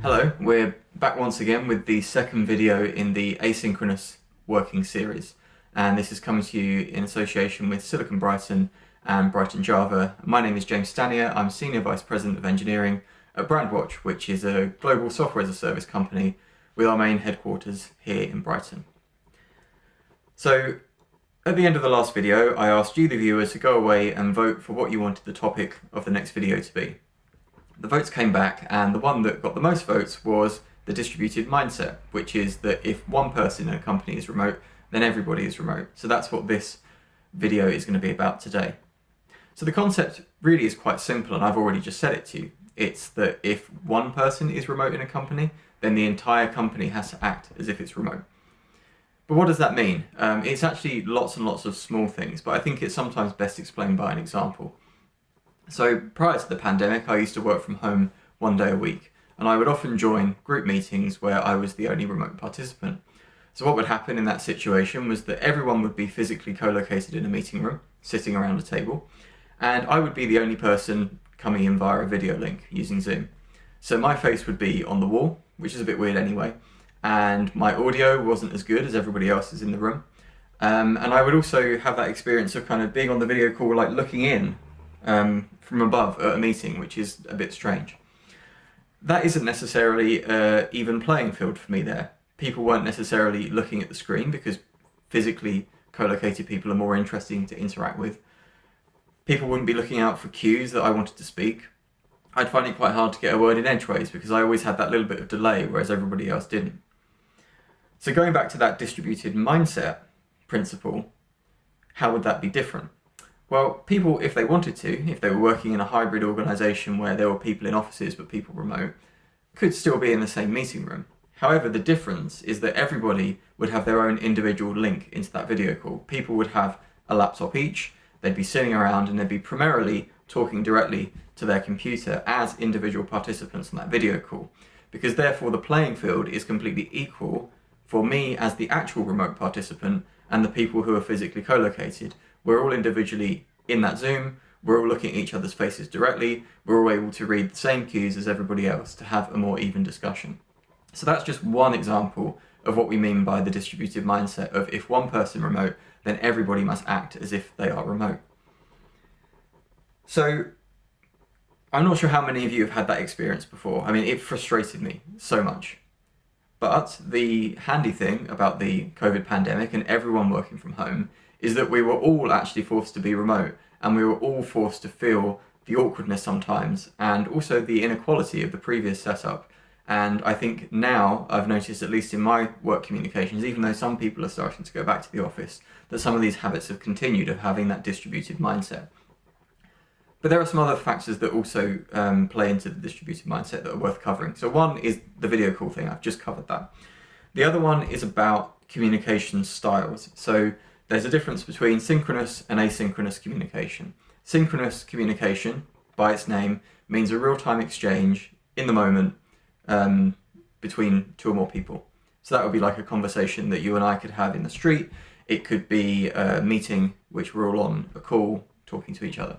Hello, we're back once again with the second video in the Asynchronous working series, and this is coming to you in association with Silicon Brighton and Brighton Java. My name is James Stanier. I'm Senior Vice President of Engineering at Brandwatch, which is a global software as a service company with our main headquarters here in Brighton. So at the end of the last video, I asked you, the viewers, to go away and vote for what you wanted the topic of the next video to be. The votes came back, and the one that got the most votes was the distributed mindset, which is that if one person in a company is remote, then everybody is remote. So that's what this video is going to be about today. So the concept really is quite simple, and I've already just said it to you. It's that if one person is remote in a company, then the entire company has to act as if it's remote. But what does that mean? It's actually lots and lots of small things, but I think it's sometimes best explained by an example. So prior to the pandemic, I used to work from home 1 day a week, and I would often join group meetings where I was the only remote participant. So what would happen in that situation was that everyone would be physically co-located in a meeting room, sitting around a table, and I would be the only person coming in via a video link using Zoom. So my face would be on the wall, which is a bit weird anyway, and my audio wasn't as good as everybody else's in the room. And I would also have that experience of kind of being on the video call, like looking in from above at a meeting, which is a bit strange. That isn't necessarily an even playing field for me there. People weren't necessarily looking at the screen because physically co-located people are more interesting to interact with. People wouldn't be looking out for cues that I wanted to speak. I'd find it quite hard to get a word in edgeways because I always had that little bit of delay, whereas everybody else didn't. So going back to that distributed mindset principle, how would that be different? Well, people, if they wanted to, if they were working in a hybrid organisation where there were people in offices but people remote, could still be in the same meeting room. However, the difference is that everybody would have their own individual link into that video call. People would have a laptop each, they'd be sitting around and they'd be primarily talking directly to their computer as individual participants on that video call, because therefore the playing field is completely equal for me as the actual remote participant and the people who are physically co-located. We're all individually in that Zoom, we're all looking at each other's faces directly, we're all able to read the same cues as everybody else to have a more even discussion. So that's just one example of what we mean by the distributed mindset of if one person remote, then everybody must act as if they are remote. So I'm not sure how many of you have had that experience before. I mean, it frustrated me so much. But the handy thing about the COVID pandemic and everyone working from home is that we were all actually forced to be remote, and we were all forced to feel the awkwardness sometimes and also the inequality of the previous setup. And I think now I've noticed, at least in my work communications, even though some people are starting to go back to the office, that some of these habits have continued of having that distributed mindset. But there are some other factors that also play into the distributed mindset that are worth covering. So one is the video call thing, I've just covered that. The other one is about communication styles. So there's a difference between synchronous and asynchronous communication. Synchronous communication, by its name, means a real-time exchange in the moment between two or more people. So that would be like a conversation that you and I could have in the street. It could be a meeting which we're all on a call talking to each other.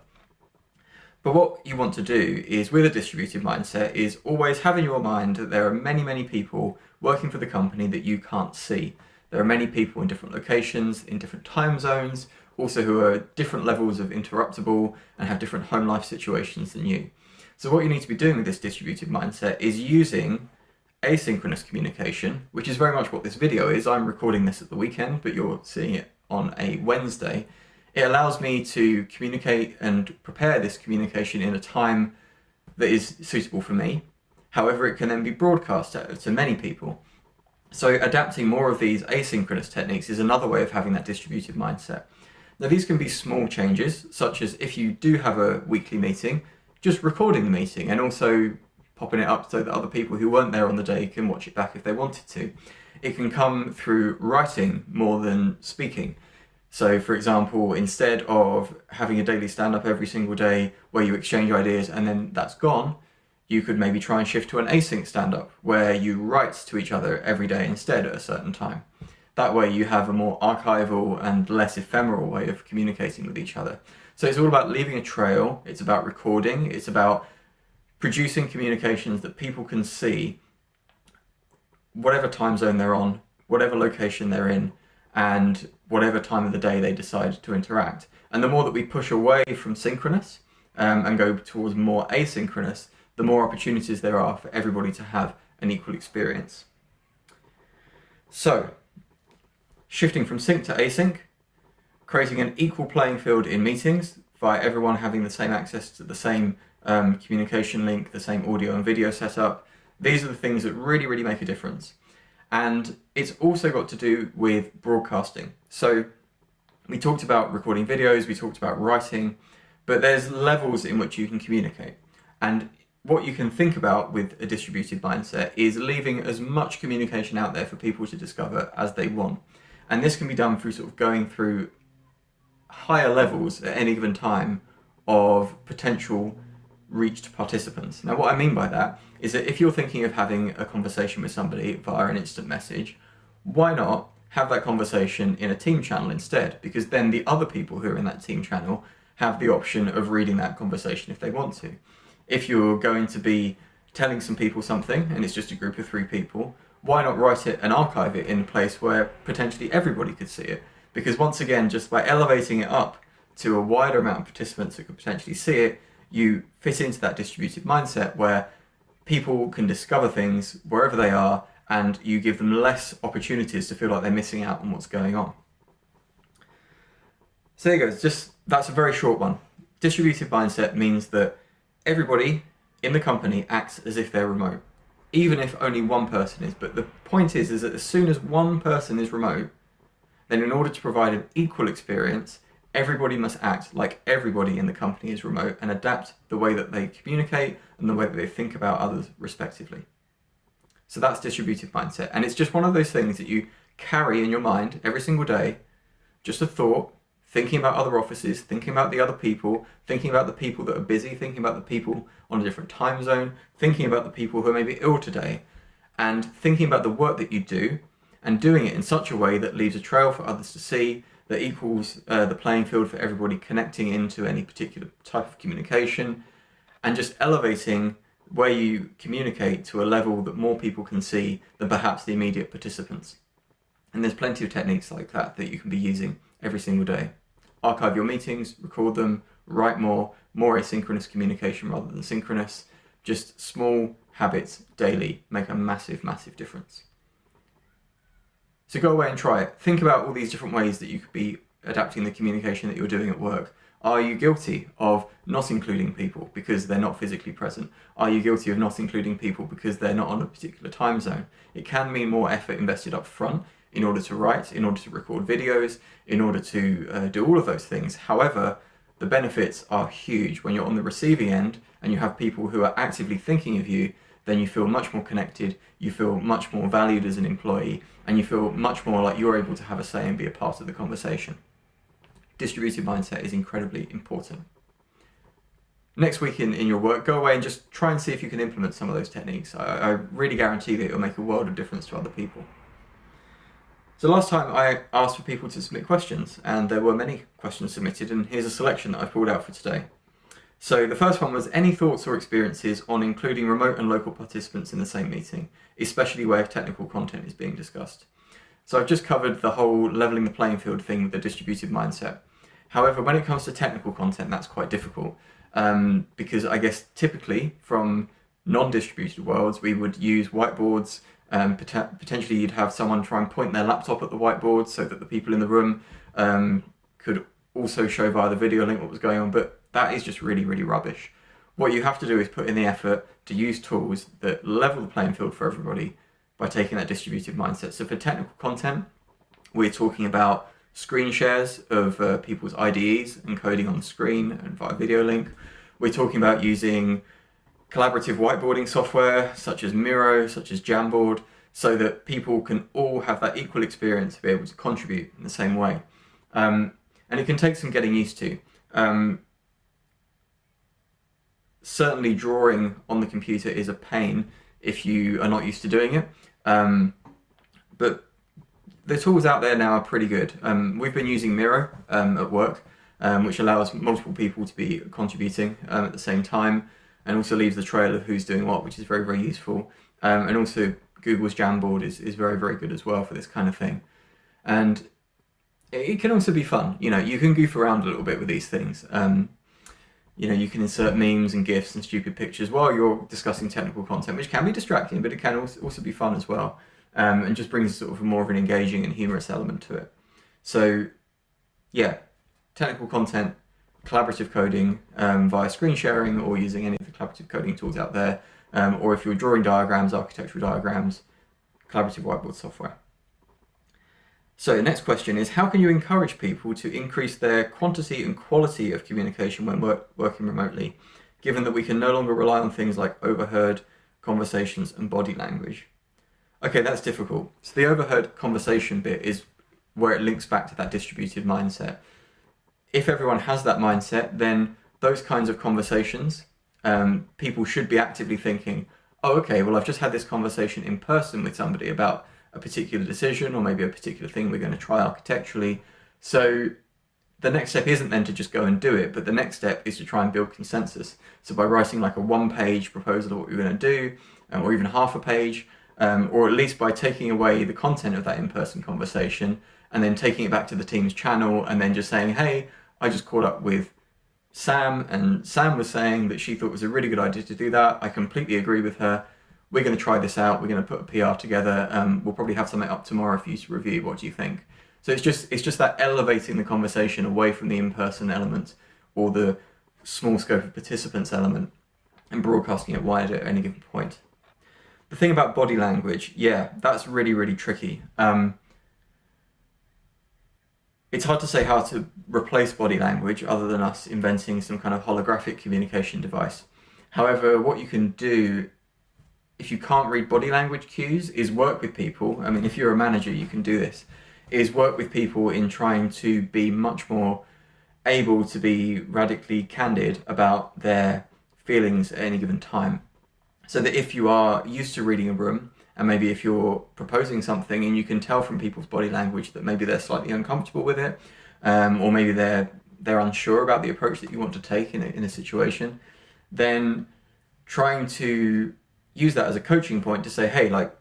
But what you want to do is, with a distributed mindset, is always have in your mind that there are many, many people working for the company that you can't see. There are many people in different locations, in different time zones, also who are different levels of interruptible and have different home life situations than you. So what you need to be doing with this distributed mindset is using asynchronous communication, which is very much what this video is. I'm recording this at the weekend, but you're seeing it on a Wednesday. It allows me to communicate and prepare this communication in a time that is suitable for me. However, it can then be broadcast to many people. So adapting more of these asynchronous techniques is another way of having that distributed mindset. Now, these can be small changes, such as if you do have a weekly meeting, just recording the meeting and also popping it up so that other people who weren't there on the day can watch it back if they wanted to. It can come through writing more than speaking. So, for example, instead of having a daily stand-up every single day where you exchange ideas and then that's gone, you could maybe try and shift to an async stand-up where you write to each other every day instead at a certain time. That way you have a more archival and less ephemeral way of communicating with each other. So it's all about leaving a trail, it's about recording, it's about producing communications that people can see whatever time zone they're on, whatever location they're in, and whatever time of the day they decide to interact. And the more that we push away from synchronous and go towards more asynchronous, the more opportunities there are for everybody to have an equal experience. So, shifting from sync to async, creating an equal playing field in meetings via everyone having the same access to the same communication link, the same audio and video setup. These are the things that really, really make a difference. And it's also got to do with broadcasting. So we talked about recording videos, we talked about writing, but there's levels in which you can communicate. And what you can think about with a distributed mindset is leaving as much communication out there for people to discover as they want. And this can be done through sort of going through higher levels at any given time of potential reached participants. Now, what I mean by that is that if you're thinking of having a conversation with somebody via an instant message, why not have that conversation in a team channel instead? Because then the other people who are in that team channel have the option of reading that conversation if they want to. If you're going to be telling some people something and it's just a group of 3 people, why not write it and archive it in a place where potentially everybody could see it? Because once again, just by elevating it up to a wider amount of participants that could potentially see it, you fit into that distributed mindset where people can discover things wherever they are and you give them less opportunities to feel like they're missing out on what's going on. So there you go, that's a very short one. Distributed mindset means that everybody in the company acts as if they're remote, even if only one person is. But the point is that as soon as one person is remote, then in order to provide an equal experience, everybody must act like everybody in the company is remote and adapt the way that they communicate and the way that they think about others respectively. So that's distributed mindset. And it's just one of those things that you carry in your mind every single day, just a thought, thinking about other offices, thinking about the other people, thinking about the people that are busy, thinking about the people on a different time zone, thinking about the people who are maybe ill today, and thinking about the work that you do and doing it in such a way that leaves a trail for others to see, that equals the playing field for everybody connecting into any particular type of communication, and just elevating where you communicate to a level that more people can see than perhaps the immediate participants. And there's plenty of techniques like that that you can be using every single day. Archive your meetings, record them, write more asynchronous communication rather than synchronous. Just small habits daily make a massive, massive difference. So go away and try it. Think about all these different ways that you could be adapting the communication that you're doing at work. Are you guilty of not including people because they're not physically present? Are you guilty of not including people because they're not on a particular time zone? It can mean more effort invested up front in order to write, in order to record videos, in order to do all of those things. However, the benefits are huge. When you're on the receiving end and you have people who are actively thinking of you, then you feel much more connected, you feel much more valued as an employee, and you feel much more like you're able to have a say and be a part of the conversation. Distributed mindset is incredibly important. Next week in your work, go away and just try and see if you can implement some of those techniques. I really guarantee that it'll make a world of difference to other people. So last time I asked for people to submit questions, and there were many questions submitted, and here's a selection that I pulled out for today. So the first one was any thoughts or experiences on including remote and local participants in the same meeting, especially where technical content is being discussed. So I've just covered the whole leveling the playing field thing with the distributed mindset. However, when it comes to technical content, that's quite difficult because I guess typically from non-distributed worlds, we would use whiteboards. Potentially you'd have someone try and point their laptop at the whiteboard so that the people in the room could also show via the video link what was going on, but that is just really, really rubbish. What you have to do is put in the effort to use tools that level the playing field for everybody by taking that distributed mindset. So for technical content, we're talking about screen shares of people's IDEs and coding on the screen and via video link. We're talking about using collaborative whiteboarding software such as Miro, such as Jamboard, so that people can all have that equal experience to be able to contribute in the same way. And it can take some getting used to. Certainly drawing on the computer is a pain if you are not used to doing it. But the tools out there now are pretty good. We've been using Miro at work, which allows multiple people to be contributing at the same time, and also leaves the trail of who's doing what, which is very, very useful. And also Google's Jamboard is very, very good as well for this kind of thing. And it can also be fun. You know, you can goof around a little bit with these things. You know, you can insert memes and GIFs and stupid pictures while you're discussing technical content, which can be distracting, but it can also be fun as well. And just brings sort of more of an engaging and humorous element to it. So yeah, technical content, collaborative coding via screen sharing or using any of the collaborative coding tools out there. Or if you're drawing diagrams, architectural diagrams, collaborative whiteboard software. So the next question is, how can you encourage people to increase their quantity and quality of communication when working remotely, given that we can no longer rely on things like overheard conversations and body language? Okay, that's difficult. So the overheard conversation bit is where it links back to that distributed mindset. If everyone has that mindset, then those kinds of conversations, people should be actively thinking, oh, okay, well, I've just had this conversation in person with somebody about a particular decision or maybe a particular thing we're going to try architecturally. So the next step isn't then to just go and do it, but the next step is to try and build consensus. So by writing like a one-page proposal of what we're going to do, or even half a page, or at least by taking away the content of that in-person conversation and then taking it back to the team's channel and then just saying, hey, I just caught up with Sam and Sam was saying that she thought it was a really good idea to do that. I completely agree with her. We're going to try this out. We're going to put a PR together. We'll probably have something up tomorrow for you to review. What do you think? So it's just that elevating the conversation away from the in-person element or the small scope of participants element and broadcasting it wide at any given point. The thing about body language, yeah, that's really, really tricky. It's hard to say how to replace body language other than us inventing some kind of holographic communication device. However, what you can do if you can't read body language cues is work with people. I mean, if you're a manager, you can do this, is work with people in trying to be much more able to be radically candid about their feelings at any given time. So that if you are used to reading a room, and maybe if you're proposing something and you can tell from people's body language that maybe they're slightly uncomfortable with it, or maybe they're unsure about the approach that you want to take in a situation, then trying to use that as a coaching point to say, hey, like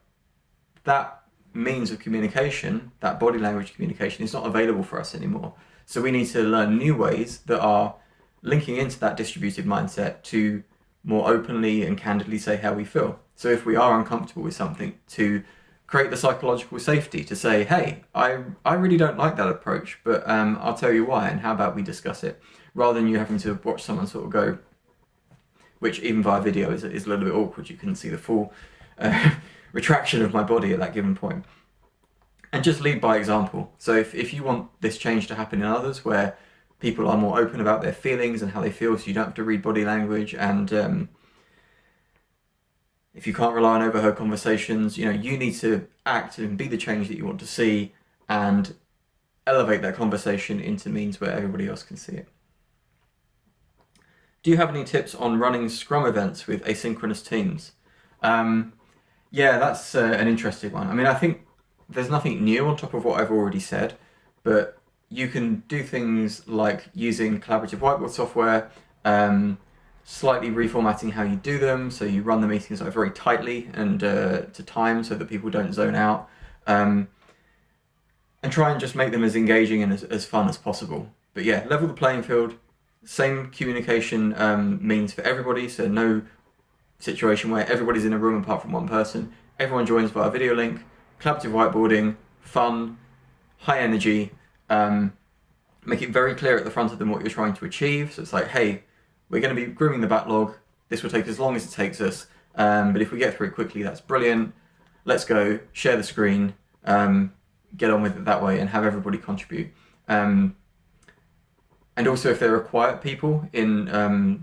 that means of communication, that body language communication is not available for us anymore. So we need to learn new ways that are linking into that distributed mindset to more openly and candidly say how we feel. So if we are uncomfortable with something, to create the psychological safety to say, hey, I really don't like that approach, but I'll tell you why, and how about we discuss it, rather than you having to watch someone sort of go, which even via video is a little bit awkward. You couldn't see the full retraction of my body at that given point. And just lead by example. So if you want this change to happen in others, where people are more open about their feelings and how they feel, so you don't have to read body language, and if you can't rely on overheard conversations, you need to act and be the change that you want to see and elevate that conversation into means where everybody else can see it. Do you have any tips on running Scrum events with asynchronous teams? Yeah, that's an interesting one. I mean, I think there's nothing new on top of what I've already said, but you can do things like using collaborative whiteboard software, slightly reformatting how you do them, so you run the meetings like very tightly and to time so that people don't zone out, and try and just make them as engaging and as fun as possible. But yeah, level the playing field, same communication means for everybody, so no situation where everybody's in a room apart from one person. Everyone joins via video link, collaborative whiteboarding, fun, high energy, make it very clear at the front of them what you're trying to achieve. So it's like, hey, we're going to be grooming the backlog. This will take as long as it takes us. But if we get through it quickly, that's brilliant. Let's go, share the screen, get on with it that way and have everybody contribute. And also if there are quiet people in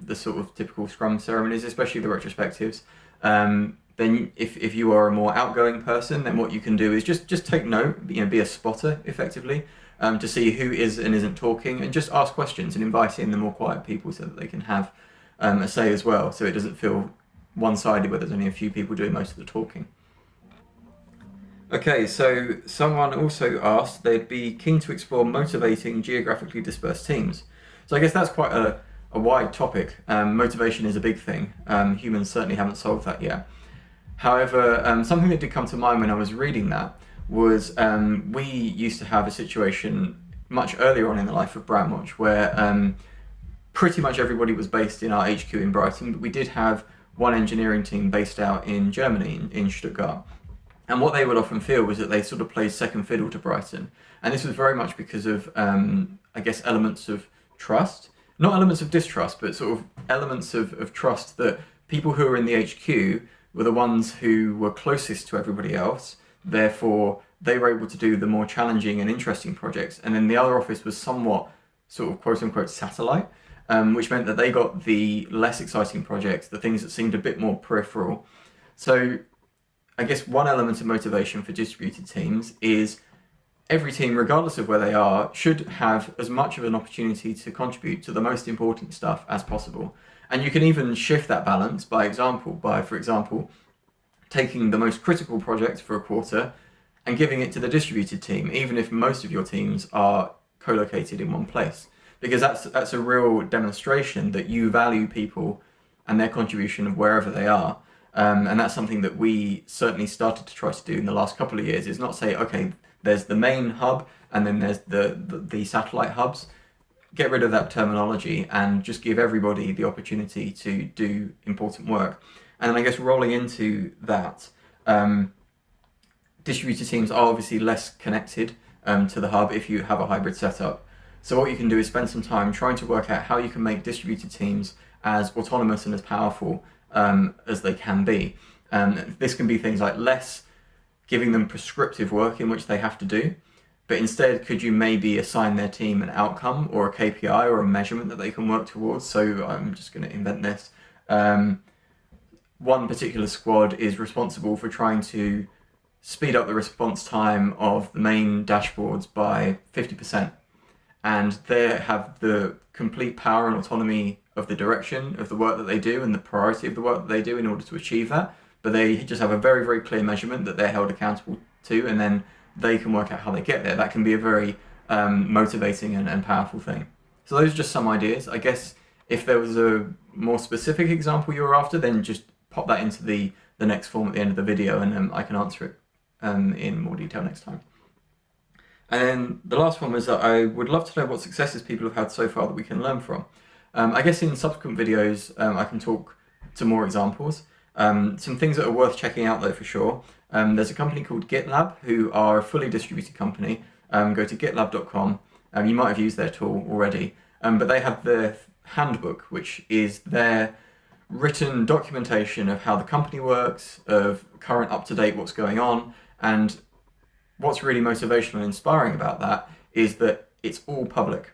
the sort of typical Scrum ceremonies, especially the retrospectives, then if you are a more outgoing person, then what you can do is just take note, be a spotter effectively, to see who is and isn't talking, and just ask questions and invite in the more quiet people so that they can have a say as well, so it doesn't feel one-sided where there's only a few people doing most of the talking. Okay, so someone also asked they'd be keen to explore motivating geographically dispersed teams. So I guess that's quite a wide topic. Motivation is a big thing. Humans certainly haven't solved that yet. However, something that did come to mind when I was reading that was we used to have a situation much earlier on in the life of Brandwatch where pretty much everybody was based in our HQ in Brighton, but we did have one engineering team based out in Germany, in Stuttgart. And what they would often feel was that they sort of played second fiddle to Brighton. And this was very much because of, I guess, elements of trust. Not elements of distrust, but sort of elements of trust that people who were in the HQ were the ones who were closest to everybody else. Therefore, they were able to do the more challenging and interesting projects. And then the other office was somewhat sort of quote-unquote satellite, which meant that they got the less exciting projects, the things that seemed a bit more peripheral. So I guess one element of motivation for distributed teams is every team, regardless of where they are, should have as much of an opportunity to contribute to the most important stuff as possible. And you can even shift that balance by example, for example, taking the most critical project for a quarter and giving it to the distributed team, even if most of your teams are co-located in one place. Because that's a real demonstration that you value people and their contribution of wherever they are. And that's something that we certainly started to try to do in the last couple of years, is not say, okay, there's the main hub and then there's the satellite hubs. Get rid of that terminology and just give everybody the opportunity to do important work. And then I guess rolling into that, distributed teams are obviously less connected to the hub if you have a hybrid setup. So what you can do is spend some time trying to work out how you can make distributed teams as autonomous and as powerful as they can be. This can be things like less giving them prescriptive work in which they have to do, but instead could you maybe assign their team an outcome or a KPI or a measurement that they can work towards. So I'm just going to invent this. One particular squad is responsible for trying to speed up the response time of the main dashboards by 50%. And they have the complete power and autonomy of the direction of the work that they do and the priority of the work that they do in order to achieve that. But they just have a very, very clear measurement that they're held accountable to, and then they can work out how they get there. That can be a very motivating and powerful thing. So those are just some ideas. I guess if there was a more specific example you were after, then just pop that into the next form at the end of the video, and I can answer it in more detail next time. And then the last one was that I would love to know what successes people have had so far that we can learn from. I guess in subsequent videos I can talk to more examples. Some things that are worth checking out though for sure. There's a company called Gitlab who are a fully distributed company. Go to gitlab.com. You might have used their tool already, but they have their handbook, which is their written documentation of how the company works, of current up-to-date what's going on, and what's really motivational and inspiring about that is that it's all public.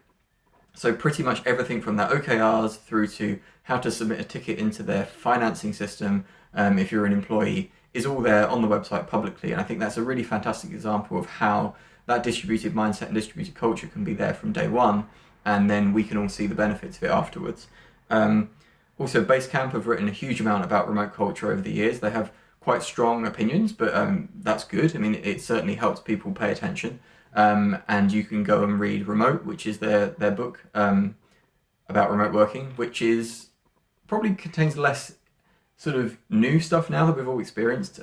So pretty much everything from their OKRs through to how to submit a ticket into their financing system, if you're an employee, is all there on the website publicly. And I think that's a really fantastic example of how that distributed mindset and distributed culture can be there from day one, and then we can all see the benefits of it afterwards. Also, Basecamp have written a huge amount about remote culture over the years. They have quite strong opinions, but that's good. I mean, it certainly helps people pay attention. And you can go and read Remote, which is their book about remote working, which is probably contains less sort of new stuff now that we've all experienced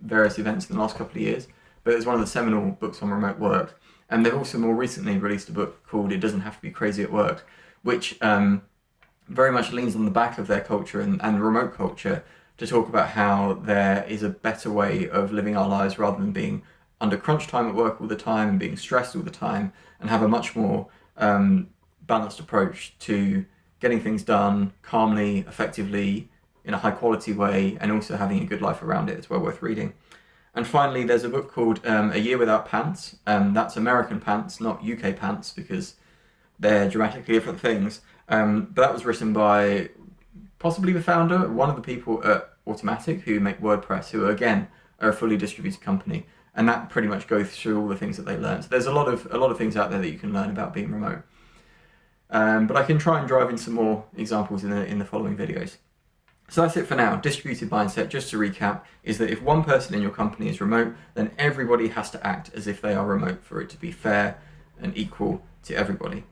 various events in the last couple of years, but it's one of the seminal books on remote work. And they've also more recently released a book called It Doesn't Have to Be Crazy at Work, which very much leans on the back of their culture and remote culture to talk about how there is a better way of living our lives rather than being under crunch time at work all the time and being stressed all the time, and have a much more balanced approach to getting things done calmly, effectively, in a high quality way, and also having a good life around it. It's well worth reading. And finally, there's a book called A Year Without Pants. That's American pants, not UK pants, because they're dramatically different things. But that was written by possibly the founder, one of the people at Automatic who make WordPress, who again are a fully distributed company. And that pretty much goes through all the things that they learned. So there's a lot of things out there that you can learn about being remote. But I can try and drive in some more examples in the following videos. So that's it for now. Distributed mindset, just to recap, is that if one person in your company is remote, then everybody has to act as if they are remote for it to be fair and equal to everybody.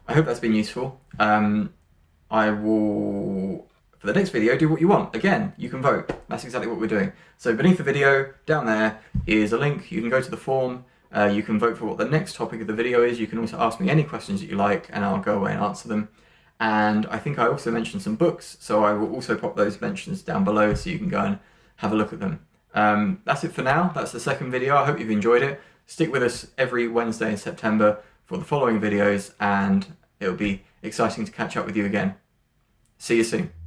I hope that's been useful. I will, for the next video, do what you want. Again, you can vote. That's exactly what we're doing. So beneath the video, down there, is a link. You can go to the form. You can vote for what the next topic of the video is. You can also ask me any questions that you like, and I'll go away and answer them. And I think I also mentioned some books, so I will also pop those mentions down below so you can go and have a look at them. That's it for now. That's the second video. I hope you've enjoyed it. Stick with us every Wednesday in September for the following videos, and it'll be exciting to catch up with you again. See you soon.